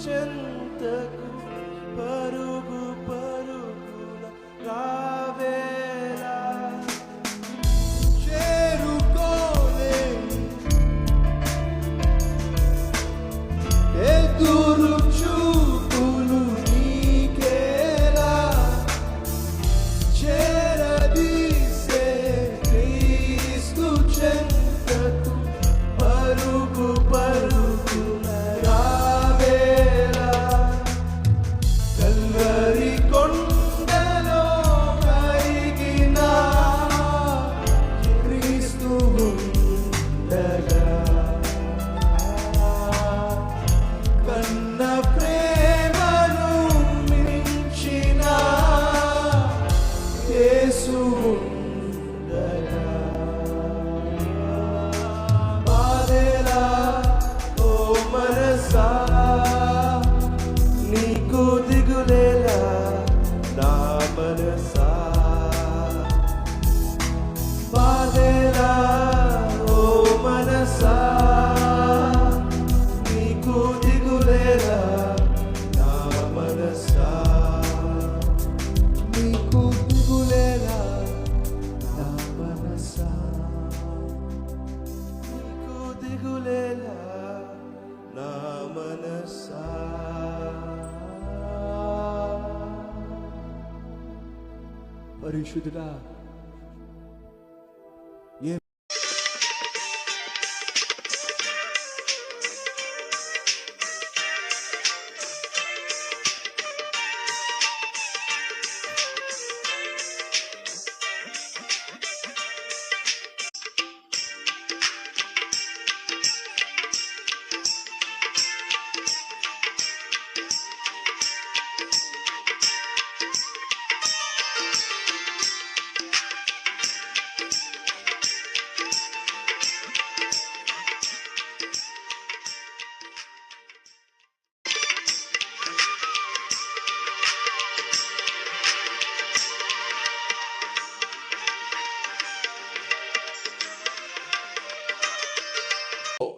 చెంతకు పరుగు పరుగున రావేలా చేరుకోలేని ఎదురు చూపులు నీకేలా చేరదీసే క్రీస్తు చెంతకు పరుగు పరుగున రావేలా కల్వరి కొండలో కరిగిన క్రీస్తు ఉండగా కన్న ప్రేమను మించిన యేసు ఉండగా బాధేలా ఓ మనసా నీకు దిగులేలా నా మనసా బాధేలా ఓ మనసా నీకు దిగులేలా నా మనసా నీకు దిగులేలా నా మనసా నీకు దిగులేలా నా మనసా. పరిశుద్ధుడా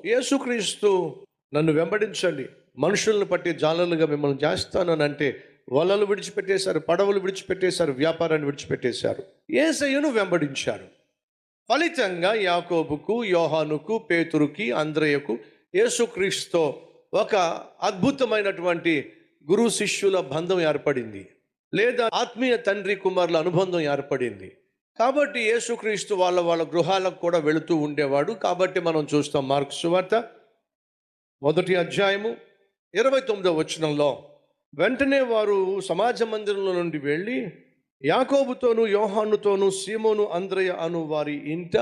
యేసుక్రీస్తు నన్ను వెంబడించండి, మనుషులను పట్టి జాలలుగా మిమ్మల్ని చేస్తాను అని అంటే వలలు విడిచిపెట్టేశారు, పడవలు విడిచిపెట్టేశారు, వ్యాపారాన్ని విడిచిపెట్టేశారు, యేసయ్యను వెంబడించారు. ఫలితంగా యాకోబుకు, యోహానుకు, పేతురుకి, అంద్రయ్యకు యేసుక్రీస్తుతో ఒక అద్భుతమైనటువంటి గురు శిష్యుల బంధం ఏర్పడింది, లేదా ఆత్మీయ తండ్రి కుమారుల అనుబంధం ఏర్పడింది. కాబట్టి యేసుక్రీస్తు వాళ్ళ గృహాలకు కూడా వెళుతూ ఉండేవాడు. కాబట్టి మనం చూస్తాం మార్కు సువార్త 1వ అధ్యాయము 29వ వచనంలో, వెంటనే వారు సమాజ మందిరంలో నుండి వెళ్ళి యాకోబుతోను, యోహానుతోను, సీమోను, అంద్రయ్య అను వారి ఇంట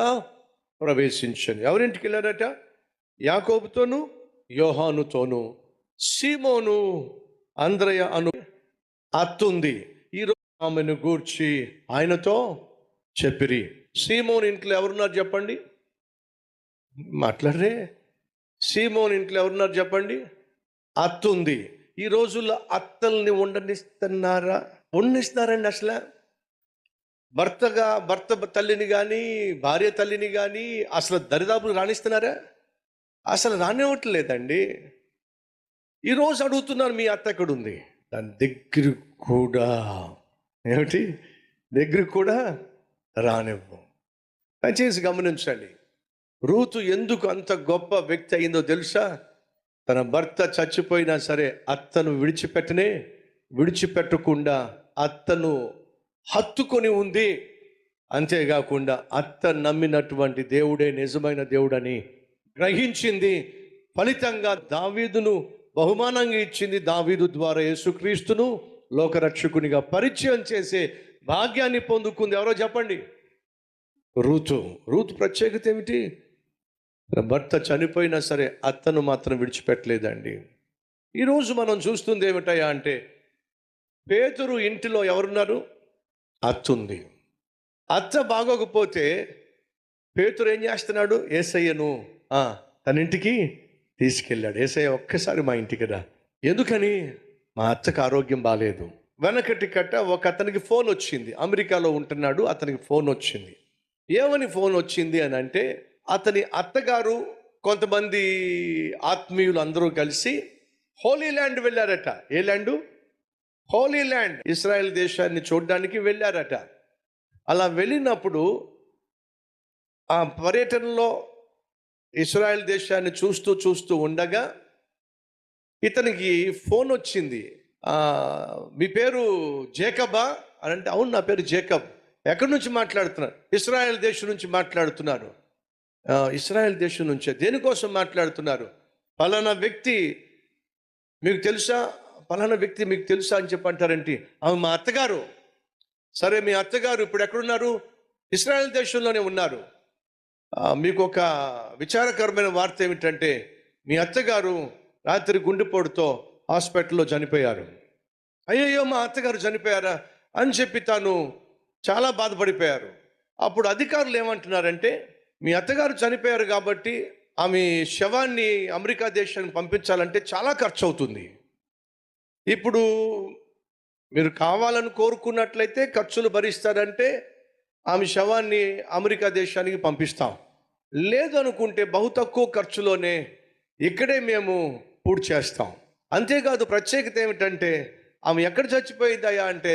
ప్రవేశించండి. ఎవరింటికి వెళ్ళారట? యాకోబుతోను, యోహానుతోను, సీమోను, అంద్రయ్య అను అత్తుంది. ఈరోజు ఆమెను గూర్చి ఆయనతో చెప్పిరి. సీమోన్ ఇంట్లో ఎవరున్నారు చెప్పండి? మాట్లాడరే. సీమోన్ ఇంట్లో ఎవరున్నారు చెప్పండి? అత్తుంది. ఈ రోజుల్లో అత్తల్ని ఉండనిస్తున్నారండి అసలు? భర్త తల్లిని కానీ, భార్య తల్లిని కానీ అసలు దరిదాపులు రాణిస్తున్నారా? అసలు రానివ్వట్లేదండి. ఈరోజు అడుగుతున్నారు, మీ అత్త ఎక్కడుంది? దాని దగ్గర కూడా ఏమిటి? దగ్గరికి కూడా రానివ్వు. దయచేసి గమనించండి, రూతు ఎందుకు అంత గొప్ప వ్యక్తి అయిందో తెలుసా? తన భర్త చచ్చిపోయినా సరే అత్తను విడిచిపెట్టకుండా అత్తను హత్తుకొని ఉంది. అంతేకాకుండా అత్త నమ్మినటువంటి దేవుడే నిజమైన దేవుడని గ్రహించింది. ఫలితంగా దావీదును బహుమానంగా ఇచ్చింది. దావీదు ద్వారా యేసుక్రీస్తును లోకరక్షకునిగా పరిచయం చేసే భాగ్యాన్ని పొందుకుంది. ఎవరో చెప్పండి? రూతు ప్రత్యేకత ఏమిటి? భర్త చనిపోయినా సరే అత్తను మాత్రం విడిచిపెట్టలేదండి. ఈరోజు మనం చూస్తుంది ఏమిటయా అంటే, పేతురు ఇంటిలో ఎవరున్నారు? అత్తుంది. అత్త బాగోకపోతే పేతురు ఏం చేస్తున్నాడు? యేసయ్యను తన ఇంటికి తీసుకెళ్ళాడు. యేసయ్య ఒక్కసారి మా ఇంటికి రా. ఎందుకని? మా అత్తకు ఆరోగ్యం బాగాలేదు. వెనకటి కట్ట ఒక అతనికి ఫోన్ వచ్చింది, అమెరికాలో ఉంటున్నాడు. అతనికి ఫోన్ వచ్చింది. ఏమని ఫోన్ వచ్చింది అని అంటే, అతని అత్తగారు కొంతమంది ఆత్మీయులు అందరూ కలిసి హోలీ ల్యాండ్ వెళ్ళారట. ఏ ల్యాండు? హోలీ ల్యాండ్, ఇశ్రాయేల్ దేశాన్ని చూడడానికి వెళ్ళారట. అలా వెళ్ళినప్పుడు ఆ పర్యటనలో ఇశ్రాయేల్ దేశాన్ని చూస్తూ చూస్తూ ఉండగా ఇతనికి ఫోన్ వచ్చింది. మీ పేరు జేకబా అని అంటే, అవును నా పేరు జేకబ్. ఎక్కడి నుంచి మాట్లాడుతున్నారు? ఇశ్రాయేల్ దేశం నుంచి మాట్లాడుతున్నారు. ఇశ్రాయేల్ దేశం నుంచే. దేనికోసం మాట్లాడుతున్నారు? పలానా వ్యక్తి మీకు తెలుసా, పలానా వ్యక్తి మీకు తెలుసా అని చెప్పంటారేంటి? ఆమె మా అత్తగారు. సరే, మీ అత్తగారు ఇప్పుడు ఎక్కడున్నారు? ఇశ్రాయేల్ దేశంలోనే ఉన్నారు. మీకు ఒక విచారకరమైన వార్త ఏమిటంటే, మీ అత్తగారు రాత్రి గుండెపోటుతో హాస్పిటల్లో చనిపోయారు. అయ్యయ్యో, మా అత్తగారు చనిపోయారా అని చెప్పి తాను చాలా బాధపడిపోయారు. అప్పుడు అధికారులు ఏమంటున్నారంటే, మీ అత్తగారు చనిపోయారు కాబట్టి ఆమె శవాన్ని అమెరికా దేశానికి పంపించాలంటే చాలా ఖర్చు అవుతుంది. ఇప్పుడు మీరు కావాలని కోరుకున్నట్లయితే ఖర్చులు భరిస్తారంటే ఆమె శవాన్ని అమెరికా దేశానికి పంపిస్తాం. లేదు అనుకుంటే బహు తక్కువ ఖర్చులోనే ఇక్కడే మేము పూర్తి చేస్తాం. అంతేకాదు, ప్రత్యేకత ఏమిటంటే ఆమె ఎక్కడ చచ్చిపోయిందయ్యా అంటే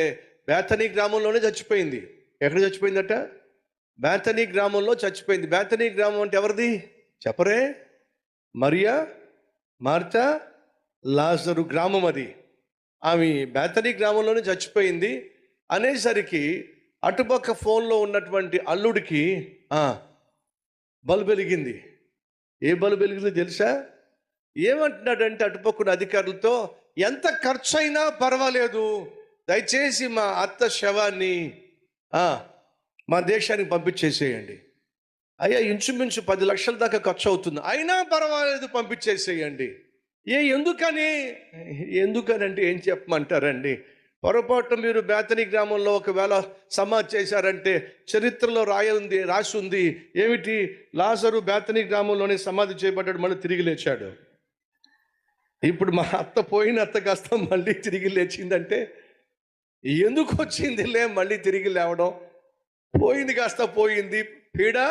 బేతనీ గ్రామంలోనే చచ్చిపోయింది. ఎక్కడ చచ్చిపోయిందట? బేతనీ గ్రామంలో చచ్చిపోయింది. బేతనీ గ్రామం అంటే ఎవరిది చెప్పరే? మరియా, మార్తా, లాజరు గ్రామం అది. ఆమె బేతనీ గ్రామంలోనే చచ్చిపోయింది అనేసరికి అటుపక్క ఫోన్లో ఉన్నటువంటి అల్లుడికి బల్బు వెలిగింది. ఏ బల్బు వెలిగిందో తెలుసా? ఏమంటున్నాడంటే అటుపక్కన అధికారులతో, ఎంత ఖర్చు అయినా పర్వాలేదు, దయచేసి మా అత్త శవాన్ని మా దేశానికి పంపించేసేయండి. అయ్యా, ఇంచుమించు 10 లక్షల దాకా ఖర్చు అవుతుంది, అయినా పర్వాలేదు పంపించేసేయండి. ఎందుకని అంటే ఏం చెప్పమంటారండి? పొరపాటు మీరు బేతనీ గ్రామంలో ఒకవేళ సమాధి చేశారంటే చరిత్రలో రాసి ఉంది. ఏమిటి? లాజరు బేతనీ గ్రామంలోనే సమాధి చేయబడ్డాడు, మళ్ళీ తిరిగి లేచాడు. ఇప్పుడు మా అత్త పోయిన అత్త కాస్త మళ్ళీ తిరిగి లేచిందంటే ఎందుకు వచ్చిందిలే మళ్ళీ తిరిగి లేవడం? పోయింది కాస్త పోయింది, పీడా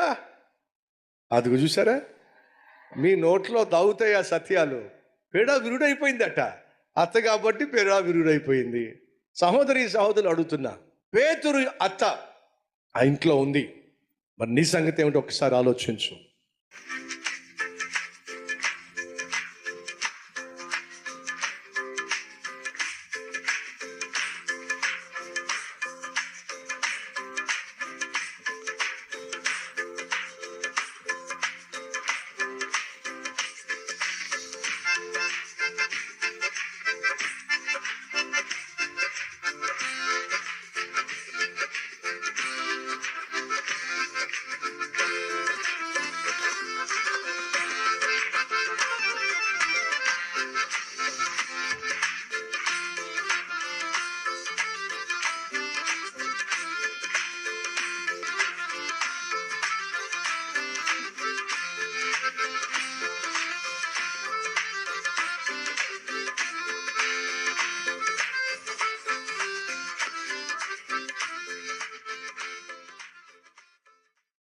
అదిగో చూసారా? మీ నోట్లో దాగుతాయి ఆ సత్యాలు. పీడా విరుడైపోయిందట. అత్త కాబట్టి పీడా విరుడైపోయింది. సహోదరులు అడుగుతున్నా, పేతురు అత్త ఆ ఇంట్లో ఉంది, మరి నీ సంగతి ఏమిటో ఒకసారి ఆలోచించు.